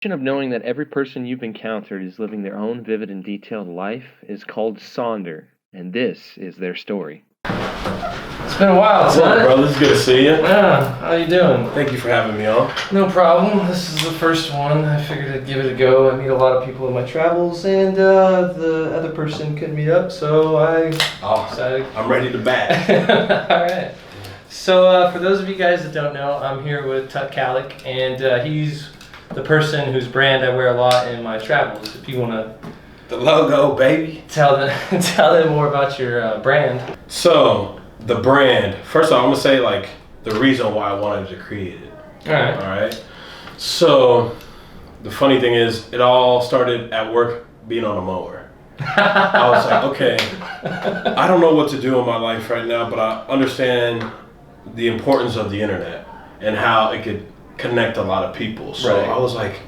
Of knowing that every person you've encountered is living their own vivid and detailed life is called Sonder, and this is their story. It's been a while, What's up, bro? This is good to see you. Yeah, how you doing? Thank you for having me on. No problem. This is the first one. I figured I'd give it a go. I meet a lot of people in my travels, and the other person couldn't meet up, so I decided. I'm ready to bat. All right. So for those of you guys that don't know, I'm here with Tut Kaliech, and he's the person whose brand I wear a lot in my travels. If you want to, The logo, baby. tell them more about your brand. So, the brand. First of all, I'm gonna say like the reason why I wanted to create it. All right. All right. So, the funny thing is, it all started at work being on a mower. I was like, okay, I don't know what to do in my life right now, but I understand the importance of the internet and how it could connect a lot of people. So Right. I was like,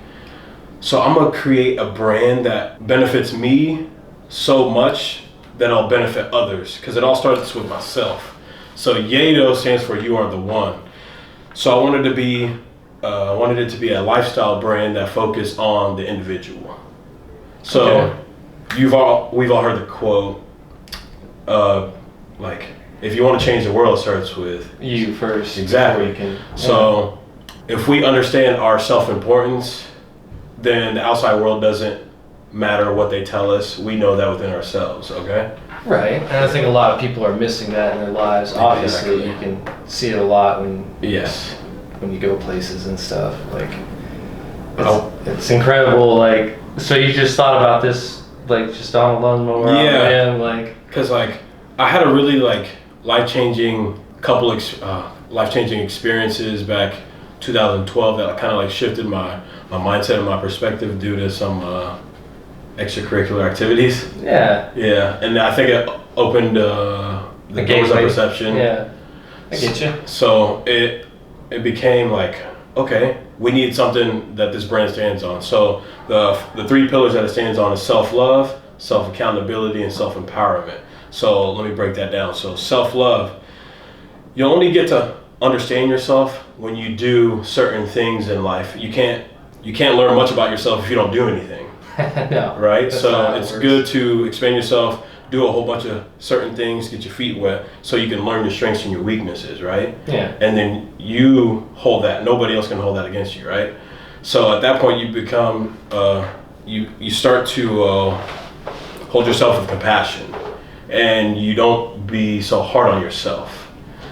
so I'm gonna create a brand that benefits me so much that I'll benefit others, because it all starts with myself. So Yato stands for You Are the One. So I wanted it to be a lifestyle brand that focused on the individual. So Okay. we've all heard the quote, like, if you want to change the world, it starts with You first. Exactly. before you can- So if we understand our self-importance, then the outside world doesn't matter what they tell us. We know that within ourselves, okay? Right, and I think a lot of people are missing that in their lives. Obviously, Exactly. you can see it a lot when Yes. you go places and stuff. Like, Oh. it's incredible. Like, so you just thought about this, like, just on a lawnmower? Yeah. And like, Because, like, I had a really, like, life-changing life-changing experiences back 2012 that kind of, like, shifted my mindset and my perspective due to some extracurricular activities. yeah, Yeah, and I think it opened the A doors of gateway. perception. yeah, I get you. So it became like, okay, we need something that this brand stands on. So the three pillars that it stands on is self-love, self-accountability, and self-empowerment. So let me break that down. So self-love, you only get to understand yourself when you do certain things in life. You can't learn much about yourself if you don't do anything. No, Right? that's So not how it it's works. good to expand yourself, do a whole bunch of certain things, get your feet wet, so you can learn your strengths and your weaknesses, right? Yeah, And then you hold that. Nobody else can hold that against you, right? So at that point, you become, you start to hold yourself with compassion, and you don't be so hard on yourself.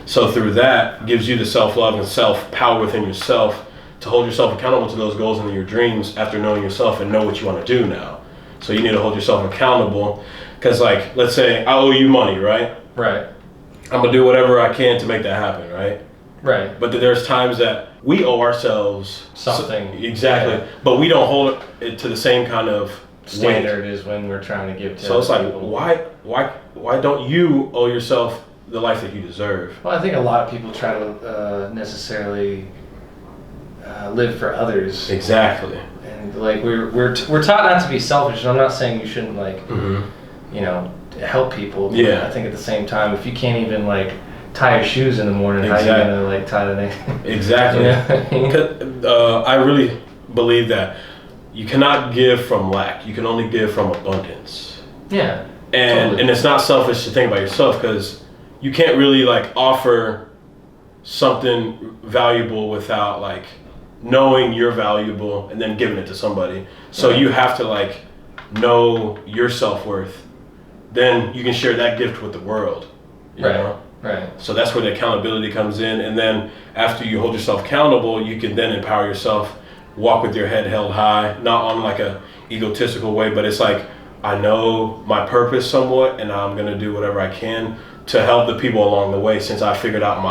So through that, gives you the self-love and self-power within yourself to hold yourself accountable to those goals and your dreams after knowing yourself and know what you want to do now. So you need to hold yourself accountable, because, like, let's say I owe you money, right? right, I'm gonna do whatever I can to make that happen, right? right. But there's times that we owe ourselves Something. exactly, Yeah. but we don't hold it to the same kind of Standard is when we're trying to give to So it's like, people. why don't you owe yourself the life that you deserve? Well, I think a lot of people try to necessarily live for others. Exactly. And like we're taught not to be selfish, and I'm not saying you shouldn't, like, Mm-hmm. you know, help people. But Yeah. I think at the same time, if you can't even, like, tie your shoes in the morning, how are you Exactly. gonna, like, tie the next? Exactly. I really believe that you cannot give from lack. You can only give from abundance. Yeah. And Totally. and it's not selfish to think about yourself, because you can't really, like, offer something valuable without, like, knowing you're valuable and then giving it to somebody. So Right. you have to, like, know your self-worth. Then you can share that gift with the world. You Right. know? Right. So that's where the accountability comes in. And then after you hold yourself accountable, you can then empower yourself, walk with your head held high, not on, like, a egotistical way, but it's like, I know my purpose somewhat, and I'm gonna do whatever I can to help the people along the way, since I figured out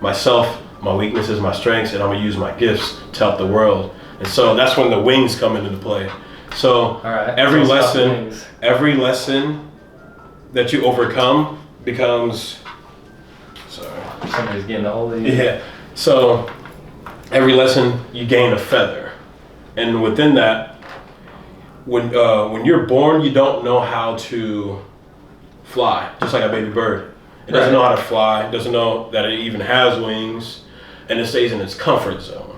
myself, my weaknesses, my strengths, and I'm gonna use my gifts to help the world. And so that's when the wings come into play. So All right. every Let's talk lesson, wings. every lesson that you overcome becomes, sorry. Somebody's getting a hold of you. Yeah. So every lesson you gain a feather, and within that, when you're born, you don't know how to fly, just like a baby bird. It doesn't know how to fly. It doesn't know that it even has wings, and it stays in its comfort zone.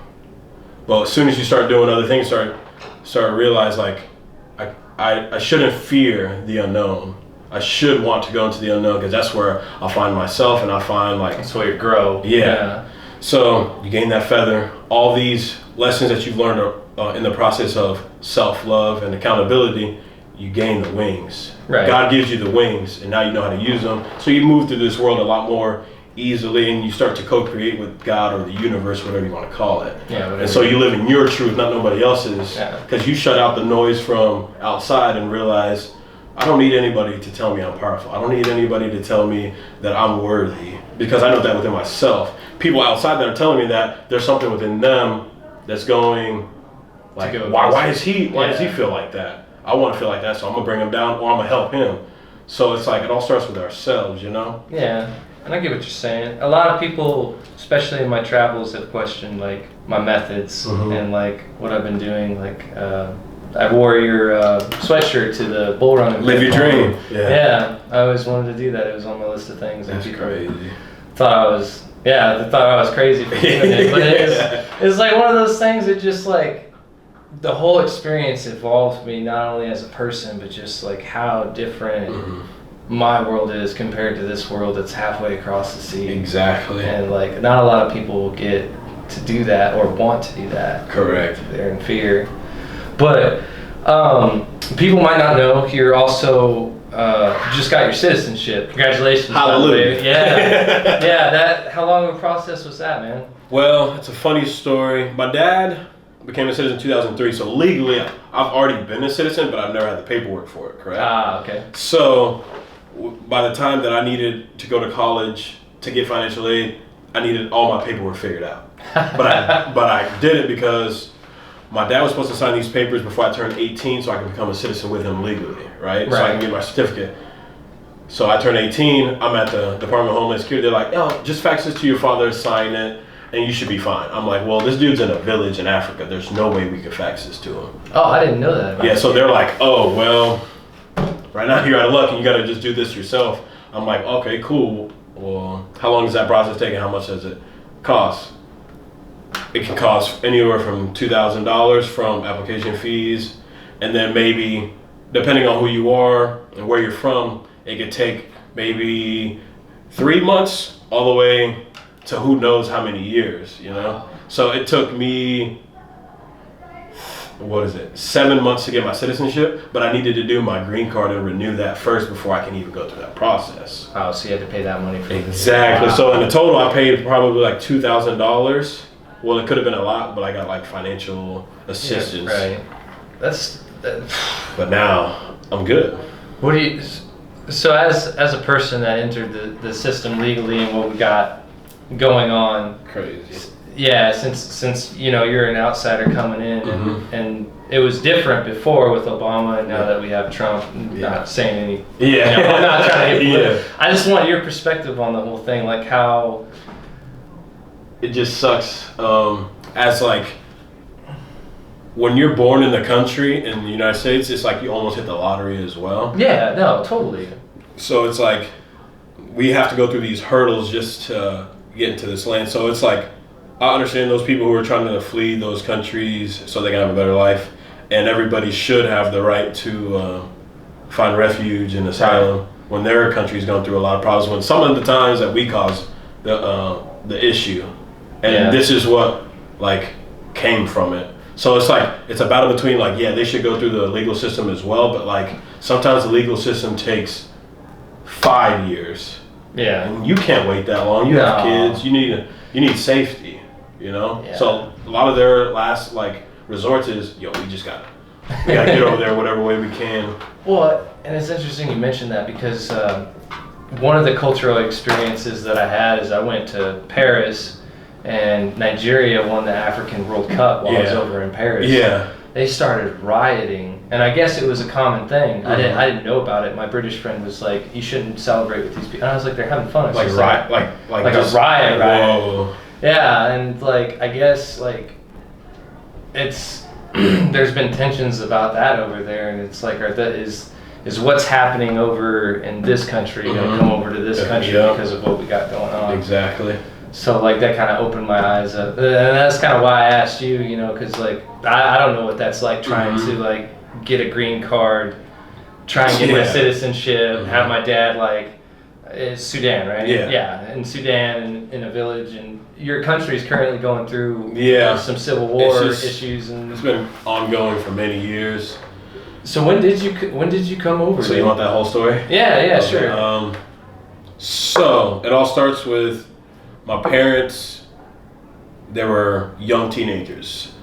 But as soon as you start doing other things, start started to realize like I shouldn't fear the unknown. I should want to go into the unknown because that's where I'll find myself and I find like that's where you grow. Yeah. So you gain that feather. All these lessons that you've learned in the process of self-love and accountability, you gain the wings. Right. God gives you the wings, and now you know how to use them. So you move through this world a lot more easily, and you start to co-create with God or the universe, whatever you want to call it. Yeah. And so you live in your truth, not nobody else's, Yeah. because you shut out the noise from outside and realize, I don't need anybody to tell me I'm powerful. I don't need anybody to tell me that I'm worthy, because I know that within myself. People outside that are telling me that, there's something within them that's going like, why does he feel like that? I want to feel like that, so I'm gonna bring him down, or I'm gonna help him. So it's like it all starts with ourselves, you know? Yeah, and I get what you're saying. A lot of people, especially in my travels, have questioned like my methods and like what I've been doing. Like I wore your sweatshirt to the bull run. Live your dream. Yeah, I always wanted to do that. It was on my list of things. That's crazy. They thought I was crazy for doing it, but it's like one of those things that just like. The whole experience evolved me not only as a person, but just like how different my world is compared to this world that's halfway across the sea. Exactly. And like not a lot of people get to do that or want to do that. Correct. They're in fear. But people might not know you're also just got your citizenship. Congratulations. Hallelujah. Yeah. Yeah. How long of a process was that, man? Well, it's a funny story. My dad became a citizen in 2003, so legally I've already been a citizen, but I've never had the paperwork for it, correct? Ah, okay. So by the time that I needed to go to college to get financial aid, I needed all my paperwork figured out. But I did it because my dad was supposed to sign these papers before I turned 18 so I could become a citizen with him legally, right? So I can get my certificate. So I turned 18, I'm at the Department of Homeland Security, they're like, oh, just fax this to your father, sign it, and you should be fine. I'm like, well, this dude's in a village in Africa. There's no way we could fax this to him. Oh, I didn't know that. Yeah, so they're like, oh, well, right now you're out of luck and you got to just do this yourself. I'm like, okay, cool. Well, how long does that process take and how much does it cost? It can cost anywhere from $2,000 from application fees, and then maybe, depending on who you are and where you're from, it could take maybe 3 months all the way to who knows how many years, you know? So it took me, 7 months to get my citizenship, but I needed to do my green card and renew that first before I can even go through that process. Oh, so you had to pay that money for it. Exactly. Wow. So in the total, I paid probably like $2,000. Well, it could have been a lot, but I got like financial assistance. Yeah, right. But now I'm good. What do you? So as a person that entered the system legally and what we got going on, crazy. Yeah, since you know you're an outsider coming in, and it was different before with Obama, and now that we have Trump. Not saying any. Yeah. You know, I'm not trying to hit. I just want your perspective on the whole thing, like how. It just sucks. As like when you're born in the country in the United States, it's like you almost hit the lottery as well. Yeah. No. Totally. So it's like we have to go through these hurdles just to get into this land. So it's like I understand those people who are trying to flee those countries so they can have a better life, and everybody should have the right to find refuge and asylum when their country's going through a lot of problems. When some of the times that we cause the issue, and this is what like came from it. So it's like it's a battle between like they should go through the legal system as well, but like sometimes the legal system takes 5 years. Yeah. And you can't wait that long. You have kids. You need safety, you know? Yeah. So a lot of their last like resorts is, we gotta get over there whatever way we can. Well, and it's interesting you mentioned that because one of the cultural experiences that I had is I went to Paris and Nigeria won the African World Cup while I was over in Paris. Yeah. They started rioting, and I guess it was a common thing. I didn't know about it. My British friend was like, "You shouldn't celebrate with these people." And I was like, "They're having fun." Like riot, like a riot. Whoa. Yeah, and like I guess like it's there's been tensions about that over there, and it's like is what's happening over in this country going to come over to this country because of what we got going on? Exactly. So like that kind of opened my eyes up, and that's kind of why I asked you, you know, because like I don't know what that's like trying to like get a green card, try and get my citizenship, have my dad like is Sudan, right? Yeah, in Sudan in a village, and your country's currently going through some civil war issues, and it's been ongoing for many years. So when did you come over? So you want that whole story? Yeah, okay. Sure. So it all starts with my parents. They were young teenagers,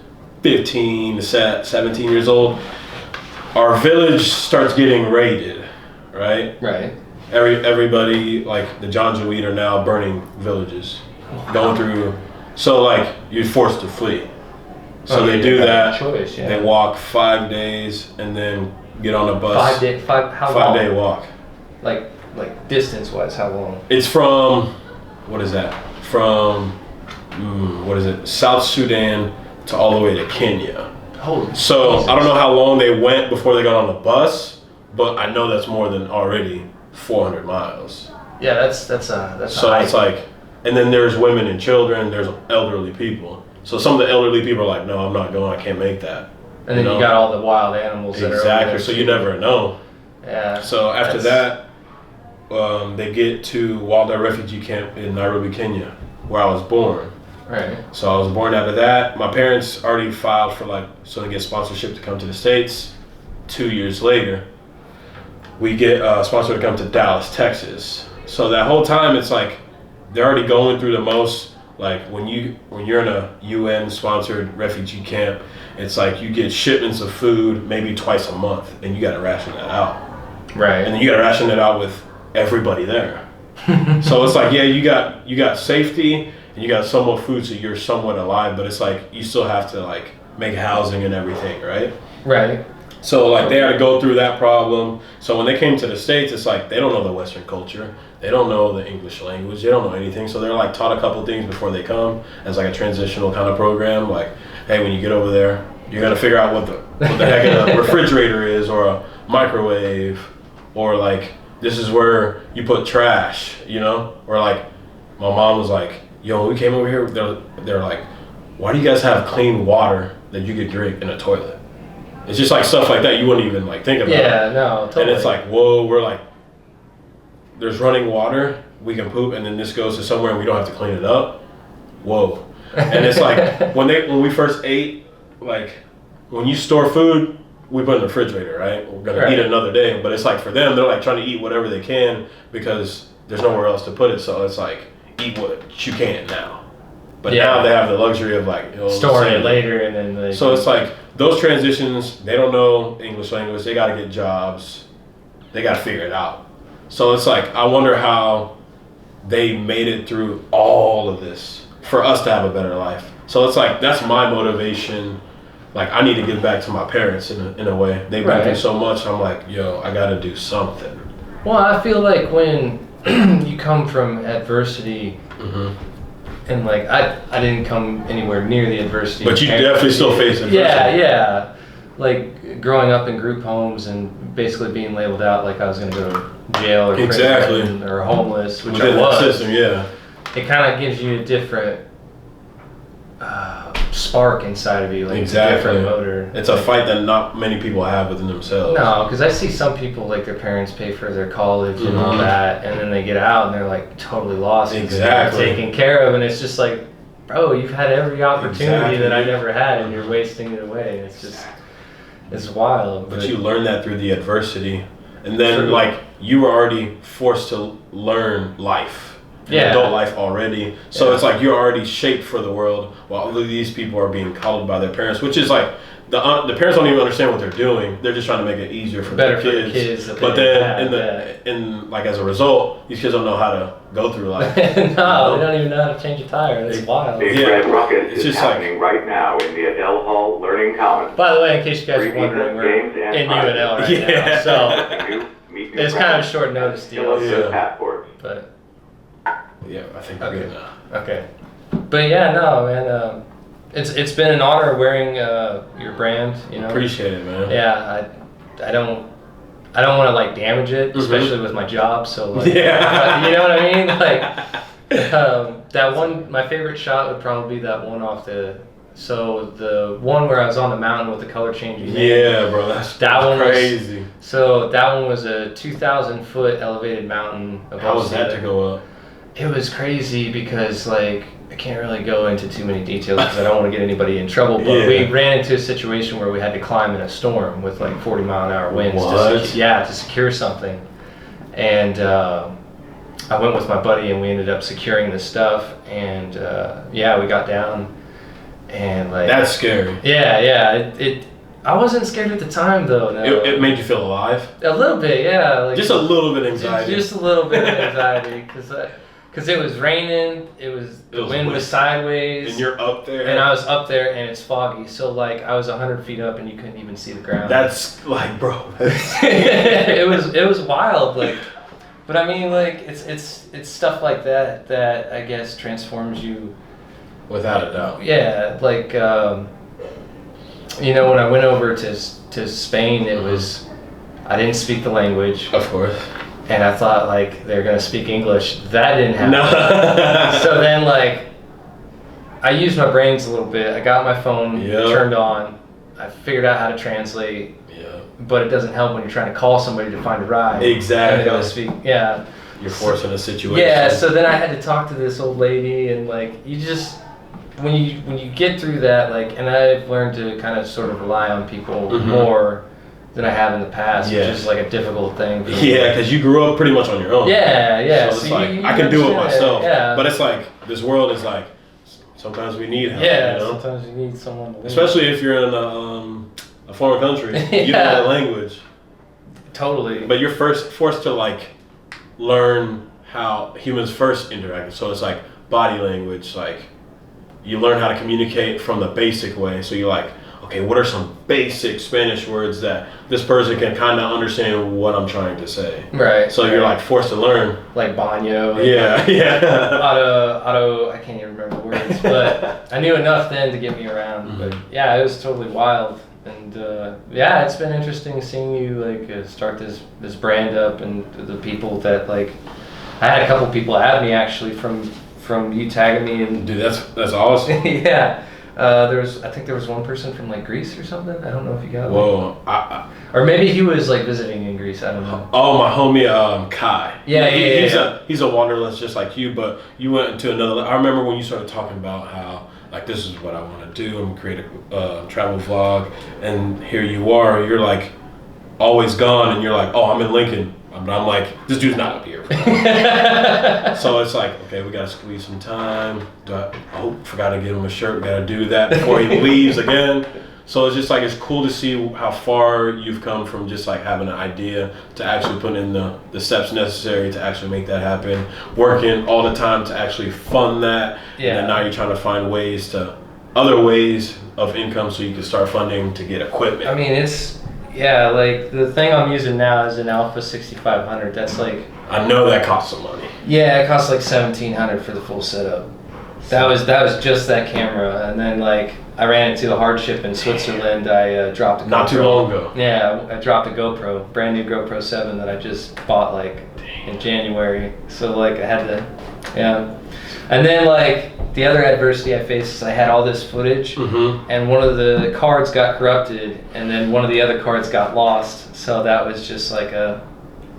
15 to 17 years old. Our village starts getting raided, right? Right. Everybody, like the Janjaweed are now burning villages, going through. So like you're forced to flee. So they do that. Choice, yeah. They walk 5 days and then get on a bus. How long? 5 day walk. Like distance wise, how long? It's from, what is that? From, South Sudan to all the way to Kenya. Holy so Jesus. I don't know how long they went before they got on the bus, but I know that's more than already 400 miles. Yeah, that's a so hike. It's like, and then there's women and children, there's elderly people. So some of the elderly people are like, no, I'm not going, I can't make that. And then you got all the wild animals that are over there. So you never know. Yeah. So after that, they get to Walda Refugee Camp in Nairobi, Kenya, where I was born. Right. So I was born after that. My parents already filed for so they get sponsorship to come to the States. 2 years later, we get sponsored to come to Dallas, Texas. So that whole time, it's like they're already going through the most. Like when you're in a UN sponsored refugee camp, it's like you get shipments of food maybe twice a month, and you got to ration that out. Right. And then you got to ration it out with everybody there. So it's like, yeah, you got safety and you got somewhat food, so you're somewhat alive, but it's like you still have to like make housing and everything, right? Right. So like they had to go through that problem. So when they came to the States, it's like they don't know the Western culture. They don't know the English language. They don't know anything. So they're like taught a couple things before they come as like a transitional kind of program. Like, hey, when you get over there, you're gonna figure out what the heck a refrigerator is, or a microwave, or like this is where you put trash, you know? Or like my mom was like, yo, when we came over here, they're like, why do you guys have clean water that you could drink in a toilet? It's just like stuff like that you wouldn't even like think about. Yeah, no, totally. And it's like, whoa, we're like, there's running water, we can poop, and then this goes to somewhere and we don't have to clean it up. Whoa. And it's like when we first ate, like when you store food, we put it in the refrigerator, right? We're gonna eat it another day. But it's like for them, they're like trying to eat whatever they can because there's nowhere else to put it. So it's like eat what you can now. But now they have the luxury of like storing it later, and then so it's like those transitions. They don't know English language. They got to get jobs. They got to figure it out. So it's like I wonder how they made it through all of this for us to have a better life. So it's like that's my motivation. Like I need to give back to my parents in a way. They've been through so much. I'm like, yo, I got to do something. Well, I feel like when you come from adversity. Mm-hmm. And like I didn't come anywhere near the adversity. But you definitely still face adversity. Yeah. Like growing up in group homes and basically being labeled out like I was going to go to jail or prison or homeless, which I was. System, yeah. It kind of gives you a different spark inside of you, like a different motor. It's a fight that not many people have within themselves. No, because I see some people like their parents pay for their college and all that, and then they get out and they're like totally lost. Exactly. Taken care of, and it's just like, bro, you've had every opportunity that I never had, and you're wasting it away. It's just, it's wild. But you learn that through the adversity, and then like you were already forced to learn life. Adult life already, so it's like you're already shaped for the world, while these people are being coddled by their parents, which is like the parents don't even understand what they're doing. They're just trying to make it easier for their kids. But then in like as a result, these kids don't know how to go through life. No, they don't even know how to change a tire. It's wild. Big Red Rocket is happening right now in the Adele Hall Learning Commons. By the way, in case you guys are wondering, we're in UNL right now, so it's kind of a short notice deal. But yeah, I think we're good now. Okay. But yeah, no, man. It's been an honor wearing your brand. You know. Appreciate it, man. Yeah, I don't want to like damage it, especially with my job. So like, you know what I mean? Like, That one, my favorite shot would probably be that one off the. So the one where I was on the mountain with the color changing. Yeah, bro, that's crazy. So that one was a 2,000 foot elevated mountain. How was that to go up? It was crazy because like I can't really go into too many details because I don't want to get anybody in trouble. But we ran into a situation where we had to climb in a storm with like 40-mile-an-hour winds. To secure something, and I went with my buddy and we ended up securing the stuff. And we got down. And like that's scary. Yeah. I wasn't scared at the time though. No. It made you feel alive. A little bit, yeah. Like, just a little bit of anxiety. Just a little bit of anxiety, because it was raining. The wind was sideways. And you're up there. And I was up there, and it's foggy. So like I was 100 feet up, and you couldn't even see the ground. That's like, bro. it was wild, like. But I mean, like it's stuff like that I guess transforms you. Without a doubt. Yeah, like when I went over to Spain, it was I didn't speak the language, of course, and I thought like they're gonna speak English. That didn't happen. No. So then like I used my brains a little bit. I got my phone turned on. I figured out how to translate. Yeah. But it doesn't help when you're trying to call somebody to find a ride. Exactly. And they don't speak. Yeah. You're forcing a situation. Yeah. So then I had to talk to this old lady, and like you just. When you get through that, like, and I've learned to kind of sort of rely on people more than I have in the past, which is like a difficult thing. Yeah, because you grew up pretty much on your own. Yeah. So it's like, I can do it myself. Yeah. But it's like, this world is like, sometimes we need help. Yeah, sometimes you need someone to lean. Especially if you're in a foreign country. You don't know the language. Totally. But you're forced to like learn how humans first interact. So it's like body language, like, you learn how to communicate from the basic way. So you're like, okay, what are some basic Spanish words that this person can kind of understand what I'm trying to say? Right. So you're like forced to learn. Like baño. Yeah. Auto, I can't even remember the words, but I knew enough then to get me around. But yeah, it was totally wild. And it's been interesting seeing you like start this brand up, and the people that like, I had a couple people add me actually from you tagging me, and dude, that's awesome. Yeah, I think there was one person from like Greece or something. I don't know if you got. Whoa, or maybe he was like visiting in Greece. I don't know. Oh, my homie Kai. Yeah, he's a wanderlust just like you, but you went into another. I remember when you started talking about how like this is what I want to do. I'm gonna create a travel vlog, and here you are. You're like always gone, and you're like, oh, I'm in Lincoln. But I'm like, this dude's not up here. So it's like, okay, we gotta squeeze some time. Forgot to give him a shirt. We gotta do that before he leaves again. So it's just like, it's cool to see how far you've come from just like having an idea to actually put in the steps necessary to actually make that happen. Working all the time to actually fund that. Yeah. And then now you're trying to find other ways of income so you can start funding to get equipment. I mean, yeah, like the thing I'm using now is an Alpha 6500. That's like, I know that costs some money. Yeah, it costs like $1,700 for the full setup. That was just that camera, and then like I ran into a hardship in Switzerland. I dropped a GoPro. Not too long ago. Yeah, I dropped a GoPro, brand new GoPro 7 that I just bought like in January. So like I had to, yeah. And then like the other adversity I faced is I had all this footage, and one of the cards got corrupted, and then one of the other cards got lost. So that was just like a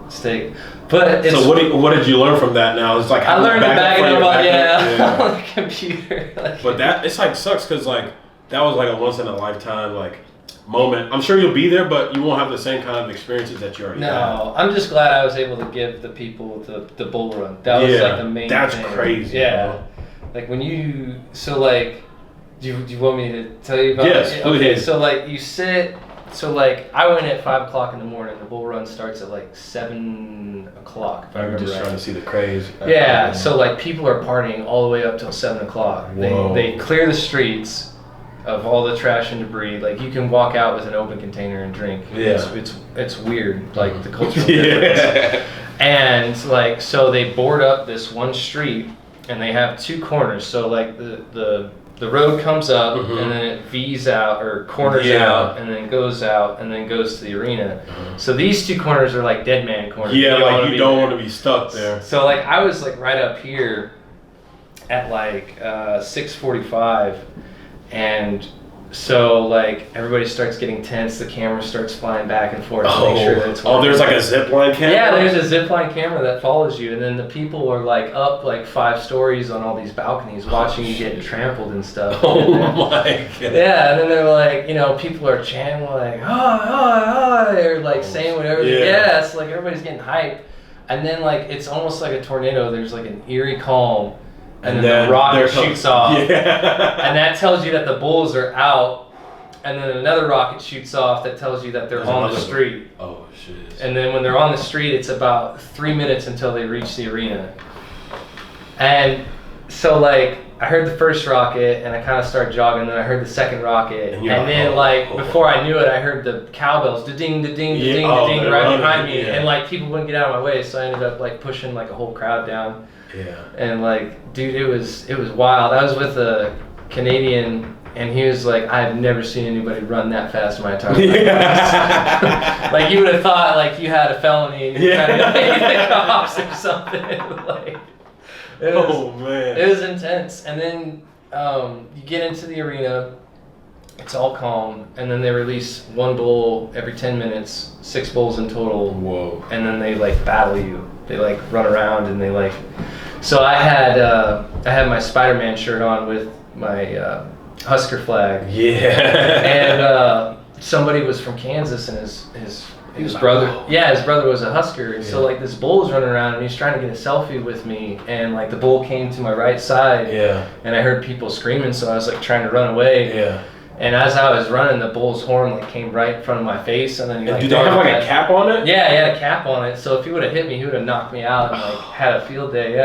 mistake. But so what did you learn from that? Now it's like I learned to back it up on the computer. Like, but that it's like sucks because like that was like a once in a lifetime like moment. I'm sure you'll be there, but you won't have the same kind of experiences that you already had. No, I'm just glad I was able to give the people the bull run. That was like the main that's thing. That's crazy. Yeah. Bro. Like when you, so like, do you want me to tell you about yes, it? Okay, so like you sit, so like I went at 5 o'clock in the morning. The bull run starts at like 7 o'clock. If I remember just right. Trying to see the craze. Yeah, so like people are partying all the way up till 7 o'clock. They clear the streets of all the trash and debris. Like you can walk out with an open container and drink. Yeah. It's weird, like the cultural difference. And like so they board up this one street. And they have 2 corners, so like the road comes up and then it V's out or corners out and then goes out and then goes to the arena. So these 2 corners are like dead man corners. Yeah, like you don't want to be stuck there. So like I was like right up here, at like 6:45, and so like everybody starts getting tense. The camera starts flying back and forth to make sure that it's working. There's like a zipline camera? Yeah, there's a zipline camera that follows you, and then the people are like up like 5 stories on all these balconies watching you getting trampled and stuff. Oh my god. Yeah, and then they're like, you know, people are chanting like, they're like saying whatever. Yeah, it's like everybody's getting hype. And then like it's almost like a tornado. There's like an eerie calm, and then the rocket shoots off. Yeah. And that tells you that the bulls are out. And then another rocket shoots off that tells you that they're on the street. Oh shit. And then when they're on the street, it's about 3 minutes until they reach the arena. And so like I heard the first rocket and I kind of started jogging, then I heard the second rocket, and then before I knew it, I heard the cowbells, da-ding, da-ding, da-ding, da-ding, right behind me, and like people wouldn't get out of my way, so I ended up like pushing like a whole crowd down. Yeah. And like, dude, it was wild. I was with a Canadian, and he was like, I've never seen anybody run that fast in my entire life. Like you would have thought like you had a felony and you tried to make the cops or something. Like. It was intense. And then you get into the arena, it's all calm, and then they release 1 bull every 10 minutes, 6 bulls in total. Whoa. And then they like battle you. They like run around and they like. So I had my Spider-Man shirt on with my Husker flag. Yeah. And somebody was from Kansas, and his brother, his brother was a Husker, and so like this bull was running around and he's trying to get a selfie with me, and like the bull came to my right side, and I heard people screaming, so I was like trying to run away, and as I was running, the bull's horn like came right in front of my face, and then he like. Did they have like a cap on it? Yeah, he had a cap on it, so if he would have hit me, he would have knocked me out and like had a field day,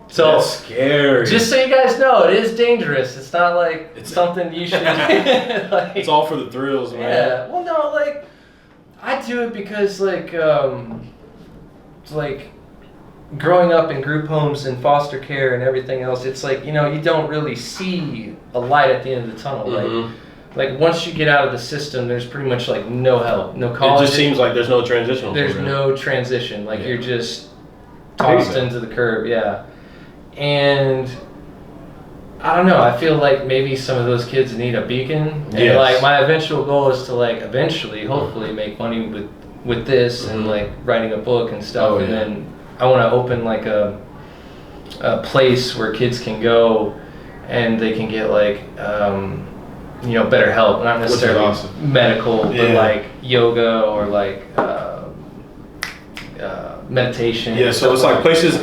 So that's scary. Just so you guys know, it is dangerous. It's not like it's something you should. Like, it's all for the thrills, man. Yeah. Well, no, like. I do it because like growing up in group homes and foster care and everything else, it's like, you know, you don't really see a light at the end of the tunnel. Like once you get out of the system, there's pretty much like no help, no college. It just seems like there's no transition. There's no transition. Like you're just tossed into the curb. Yeah. And I don't know. I feel like maybe some of those kids need a beacon. And like my eventual goal is to like eventually, hopefully, make money with this and like writing a book and stuff. And then I want to open like a place where kids can go and they can get like you know, better help, not necessarily medical, but like yoga or like meditation. Yeah. So it's like places,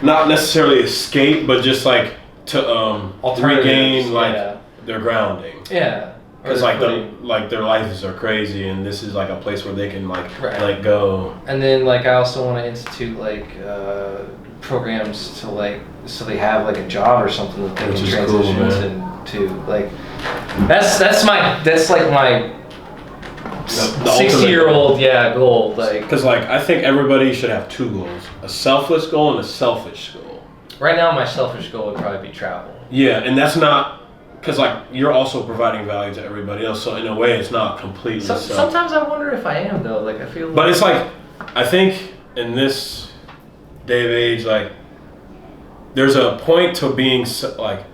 not necessarily escape, but just like. To regain like their grounding. Yeah. Because like their lives are crazy, and this is like a place where they can like let go. And then like I also want to institute like programs to like so they have like a job or something that they can transition to like. That's like my 60-year-old goal, like. Because like I think everybody should have 2 goals: a selfless goal and a selfish goal. Right now, my selfish goal would probably be travel. Yeah, and that's not because like you're also providing value to everybody else. So in a way, it's not completely. Sometimes I wonder if I am though. Like I feel. But it's like I think in this day of age, like there's a point to being like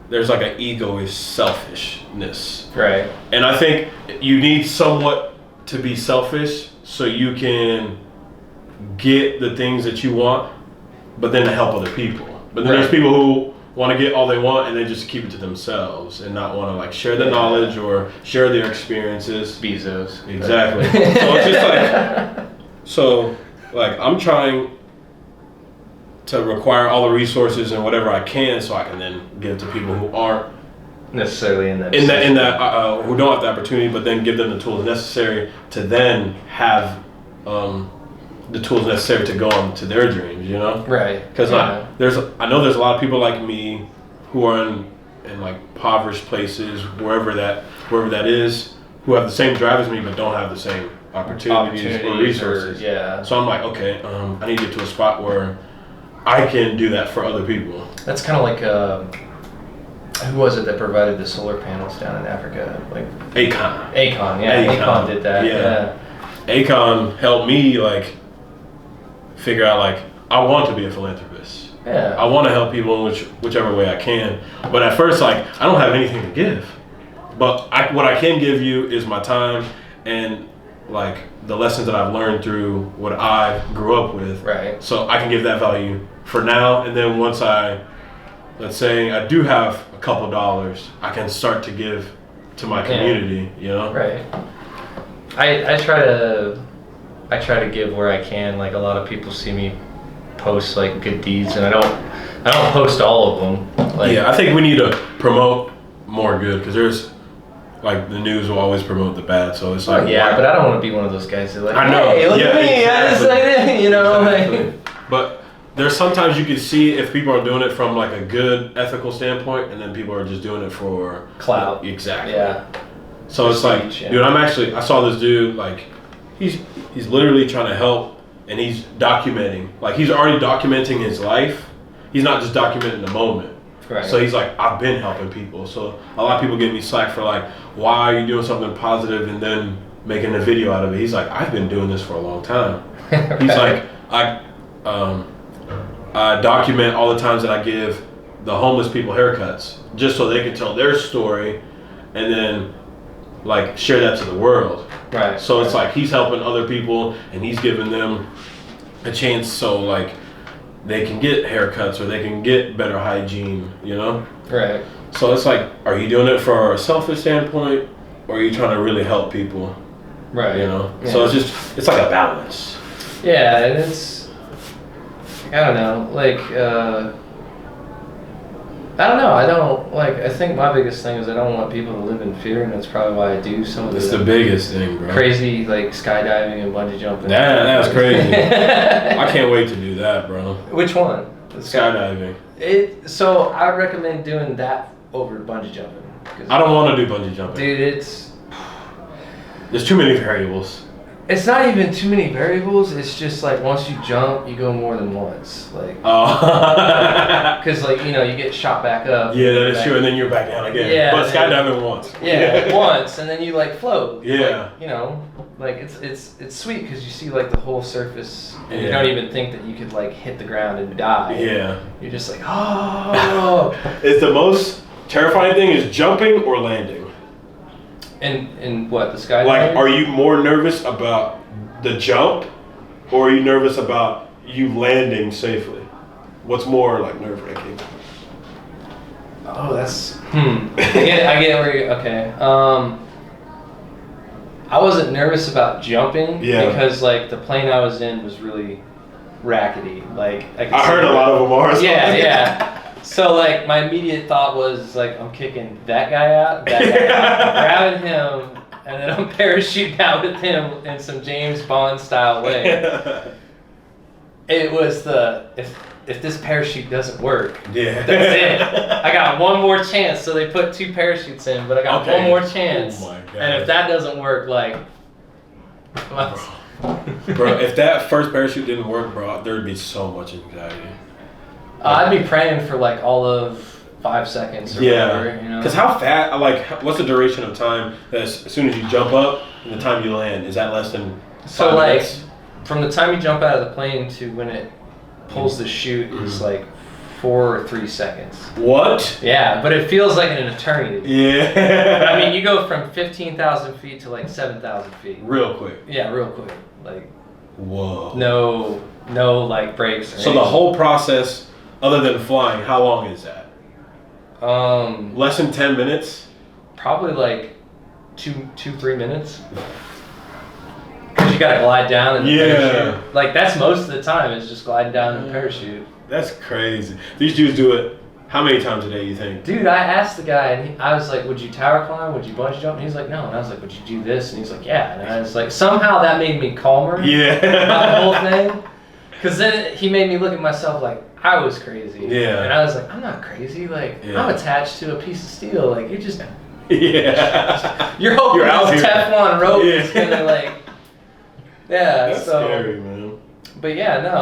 there's like an egoish selfishness. Right. And I think you need somewhat to be selfish so you can get the things that you want, but then to help other people. But then there's people who want to get all they want and they just keep it to themselves and not want to like share the knowledge or share their experiences. Bezos. Exactly. So it's just like, I'm trying to require all the resources and whatever I can so I can then give it to people who aren't necessarily in that who don't have the opportunity, but then give them the tools necessary to then have the tools necessary to go on to their dreams, you know? Right. Because I know there's a lot of people like me who are in like impoverished places, wherever that is, who have the same drive as me but don't have the same opportunities or resources. So I'm like, okay, I need to get to a spot where I can do that for other people. That's kind of like who was it that provided the solar panels down in Africa? Like Akon. Akon did that. Yeah. Akon helped me like figure out like I want to be a philanthropist. Yeah. I want to help people in whichever way I can. But at first, like, I don't have anything to give. But what I can give you is my time and, like, the lessons that I've learned through what I grew up with. Right. So I can give that value for now. And then once let's say I do have a couple dollars, I can start to give to my community, you know? Right. I try to give where I can. Like, a lot of people see me post like good deeds, and I don't post all of them. Like, yeah, I think we need to promote more good, because there's, like, the news will always promote the bad, so it's like, yeah, but I don't want to be one of those guys that like, I know, hey, look at me, exactly. I just like, you know, Exactly. like. But there's sometimes you can see if people are doing it from, like, a good ethical standpoint, and then people are just doing it for Clout. Exactly. Yeah. So it's like, Prestige, yeah. dude, I saw this dude, like, he's literally trying to help, and he's documenting. Like, he's already documenting his life. He's not just documenting the moment. Right. So he's like, I've been helping people. So a lot of people give me slack for, like, why are you doing something positive and then making a video out of it? He's like, I've been doing this for a long time. Right. He's like, I document all the times that I give the homeless people haircuts, just so they can tell their story and then, like, share that to the world. Right. So it's like he's helping other people and he's giving them a chance, so, like, they can get haircuts or they can get better hygiene, you know? Right. So it's like, are you doing it for a selfish standpoint, or are you trying to really help people? Right. You know? Yeah. So it's like a balance. Yeah, and it's, I don't know, like, I think my biggest thing is I don't want people to live in fear, and that's probably why I do some of That's the biggest thing, bro. crazy, like, skydiving and bungee jumping. That's crazy. I can't wait to do that, bro. Which one? The Skydiving. So I would recommend doing that over bungee jumping. I don't want to do bungee jumping. Dude, There's too many variables. it's not even too many variables. It's just like once you jump, you go more than once. Like, Oh. because, like, you know, you get shot back up. Yeah, that is true, and then you're back down again. Yeah, But skydiving once. Yeah, once, and then you, like, float. Yeah. Like, you know, like, it's sweet because you see, like, the whole surface, and you Yeah. don't even think that you could, like, hit the ground and die. Yeah. You're just like, oh. It's the most terrifying thing is jumping or landing. And what, the skydiving? Like, are you more nervous about the jump, or are you nervous about you landing safely? What's more, like, nerve-wracking? Oh, that's I get where you. Okay. I wasn't nervous about jumping because, like, the plane I was in was really rackety. Like, I heard a lot of them are. Yeah. So, like, my immediate thought was, like, I'm kicking that guy out, grabbing him, and then I'm parachuting out with him in some James Bond style way. It was if this parachute doesn't work, that's it. I got one more chance. So they put 2 parachutes in, but I got one more chance. Oh my God. And if that doesn't work, like, Bro, if that first parachute didn't work, bro, there'd be so much anxiety. I'd be praying for, like, all of 5 seconds or whatever, you know? Because how fast, like, what's the duration of time that as soon as you jump up and the time you land? Is that less than 5 minutes? From the time you jump out of the plane to when it pulls the chute is, like, 4 or 3 seconds. What? Yeah, but it feels like an eternity. Yeah. I mean, you go from 15,000 feet to, like, 7,000 feet. Real quick. Yeah, real quick. Like, whoa. No, like, breaks. Or So anything. the whole process, other than flying, how long is that? Less than 10 minutes? Probably like 2-3 minutes. Because you gotta glide down in the parachute. Like, that's most of the time is just gliding down in the parachute. That's crazy. These dudes do it how many times a day, you think? Dude, I asked the guy, and I was like, would you tower climb? Would you bungee jump? And he's like, no. And I was like, would you do this? And he's like, yeah. And I was like, somehow that made me calmer Yeah. about the whole thing. Because then he made me look at myself like I was crazy. Yeah. And I was like, I'm not crazy. Like, I'm attached to a piece of steel. Like, you're just... Yeah. You're hoping You're out this here. Teflon rope is gonna, like... Yeah, That's so... scary, man. But yeah, no,